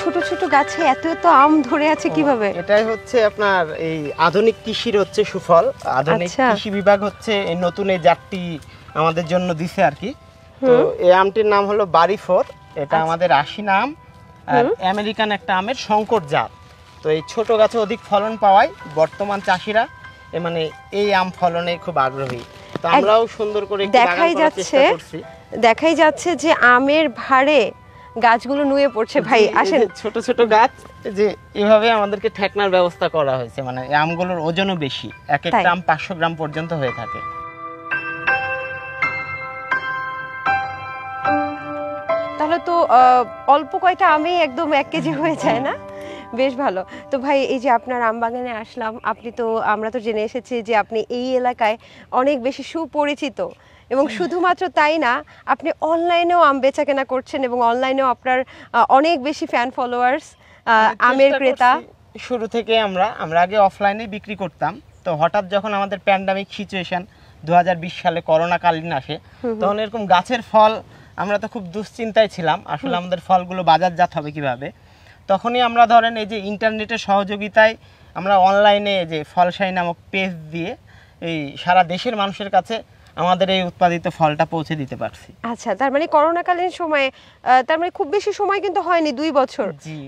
ছোট ছোট গাছে এত এত আম ধরে আছে কিভাবে? এটাই হচ্ছে আপনার এই আধুনিক কৃষির হচ্ছে সুফল। আধুনিক কৃষি বিভাগ হচ্ছে এই নতুন এই জাতটি আমাদের জন্য দিছে আর কি। তো এই আমটির নাম হলো বাড়ি 4। এটা আমাদের আশিনা আম আর আমেরিকান একটা আমের সংকর জাত। তো এই ছোট গাছে অধিক ফলন পাওয়ায় বর্তমান চাষিরা মানে এই আম ফলনে খুব আগ্রহী। তো আমরাও সুন্দর করে দেখাই যাচ্ছে যে আমের ভারে গাছগুলো নুয়ে পড়ছে। ভাই আসেন, ছোট ছোট গাছ যে এভাবে আমাদেরকে ঠেকনার ব্যবস্থা করা হয়েছে, মানে আমগুলোর ওজনও বেশি, এক একটা আম 500 গ্রাম পর্যন্ত হয়ে থাকে। তাহলে তো অল্প কয়টা আমে একদম 1 কেজি হয়ে যায় না? বেশ ভালো। তো ভাই এই যে আপনার আম বাগানে আসলাম, আমরা তো জেনে এসেছি যে আপনি এই এলাকায় অনেক বেশি সুপরিচিত, এবং শুধুমাত্র তাই না, আপনি অনলাইনেও আম বেচা কেনা করছেন এবং অনলাইনেও আপনার অনেক বেশি ফ্যান ফলোয়ার্স, আমের ক্রেতা। শুরু থেকে আমরা আগে অফলাইনে বিক্রি করতাম। তো হঠাৎ যখন আমাদের প্যান্ডামিক সিচুয়েশন 2020 সালে করোনাকালীন আসে, তখন এরকম গাছের ফল আমরা তো খুব দুশ্চিন্তায় ছিলাম, আসলে আমাদের ফলগুলো বাজারজাত হবে কিভাবে। তখনই আমরা ধরেন এই যে ইন্টারনেটের সহযোগিতায় আমরা অনলাইনে যে ফলশাহী নামক পেজ দিয়ে এই সারা দেশের মানুষের কাছে আমাদের এই উৎপাদিত ফলটা পৌঁছে দিতে পারছি। আচ্ছা, তার মানে করোনাকালীন সময়ে, তার মানে খুব বেশি সময় কিন্তু হয়নি, 2 বছর।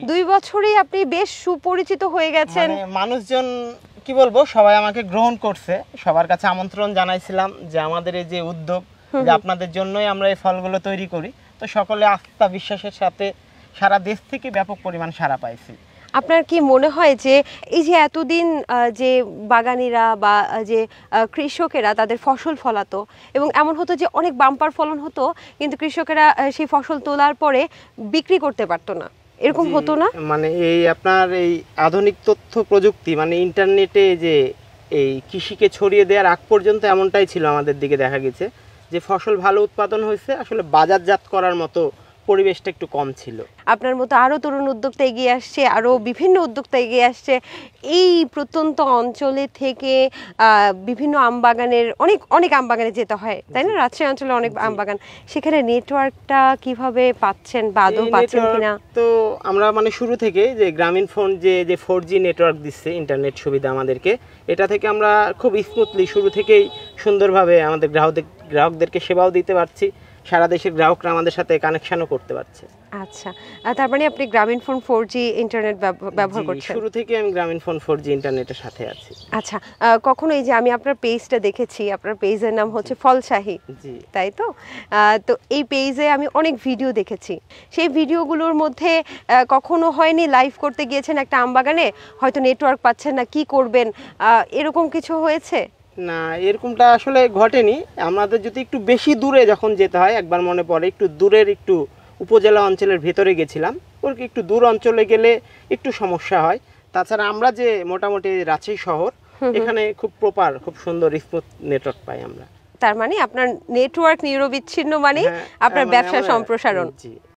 2 বছরেই আপনি বেশ সুপরিচিত হয়ে গেছেন। মানে মানুষজন কি বলবো, সবাই আমাকে গ্রহণ করছে। সবার কাছে আমন্ত্রণ জানাইছিলাম যে আমাদের এই যে উদ্যোগ, যে আপনাদের জন্যই আমরা এই ফলগুলো তৈরি করি। তো সকলে আস্থা বিশ্বাসের সাথে সারা দেশ থেকে ব্যাপক পরিমাণ সাড়া পাইছি। আপনার কি মনে হয় যে এই যে এতদিন যে বাগানিরা বা যে কৃষকেরা তাদের ফসল ফলাতো, এবং এমন হতো যে অনেক বাম্পার ফলন হতো, কিন্তু কৃষকেরা সেই ফসল তোলার পরে বিক্রি করতে পারতো না, এরকম হতো না? মানে এই আপনার এই আধুনিক তথ্য প্রযুক্তি, মানে ইন্টারনেটে যে এই কৃষিকে ছড়িয়ে দেওয়ার আগ পর্যন্ত এমনটাই ছিল আমাদের দিকে দেখা গেছে, যে ফসল ভালো উৎপাদন হয়েছে, আসলে বাজারজাত করার মতো পরিবেশটা একটু কম ছিল। আপনার মতো আরো তরুণ উদ্যোক্তা এগিয়ে আসছে, আরো বিভিন্ন উদ্যোক্তা এগিয়ে আসছে। এই প্রত্যন্ত অঞ্চলে থেকে বিভিন্ন আমবাগানের অনেক আমবাগানে যেতে হয়, তাই না? রাজশাহী অঞ্চলে অনেক আমবাগান, সেখানে নেটওয়ার্কটা কিভাবে পাচ্ছেন বা আদৌ পাচ্ছেন কিনা? তো আমরা মানে শুরু থেকে যে গ্রামীণ ফোন যে 4G নেটওয়ার্ক দিচ্ছে, ইন্টারনেট সুবিধা আমাদেরকে, এটা থেকে আমরা খুব স্মুথলি শুরু থেকেই সুন্দরভাবে আমাদের গ্রাহকদেরকে সেবাও দিতে পারছি, সারা দেশের গ্রাহকরা আমাদের সাথে কানেকশনও করতে পারছে। আচ্ছা, তার মানে আপনি গ্রামীণ ফোন 4G ইন্টারনেট ব্যবহার করছেন? শুরু থেকে আমি গ্রামীণ ফোন 4G ইন্টারনেটের সাথে আছি। আচ্ছা, কখনো এই যে আমি আপনার পেজটা দেখেছি, আপনার পেজের নাম হচ্ছে ফলশাহী, তাই তো? তো এই পেজে আমি অনেক ভিডিও দেখেছি। সেই ভিডিওগুলোর মধ্যে কখনো হয়নি লাইভ করতে গিয়েছেন একটা আমবাগানে, হয়তো নেটওয়ার্ক পাচ্ছেন না, কি করবেন, এরকম কিছু হয়েছে? না, এরকমটা আসলে ঘটেনি। আমাদের যদি একটু বেশি দূরে যখন যেতে হয়, একবার মনে পড়ে একটু দূরের একটু উপজেলা অঞ্চলের ভেতরে গেছিলাম, ওর একটু দূর অঞ্চলে গেলে একটু সমস্যা হয়। তাছাড়া আমরা যে মোটামুটি রাজশাহী শহর, এখানে খুব প্রপার, খুব সুন্দর স্মুথ নেটওয়ার্ক পাই আমরা। তার মানে আপনার নেটওয়ার্ক নিরবিচ্ছিন্ন, মানে আপনার ব্যবসা সম্প্রসারণ।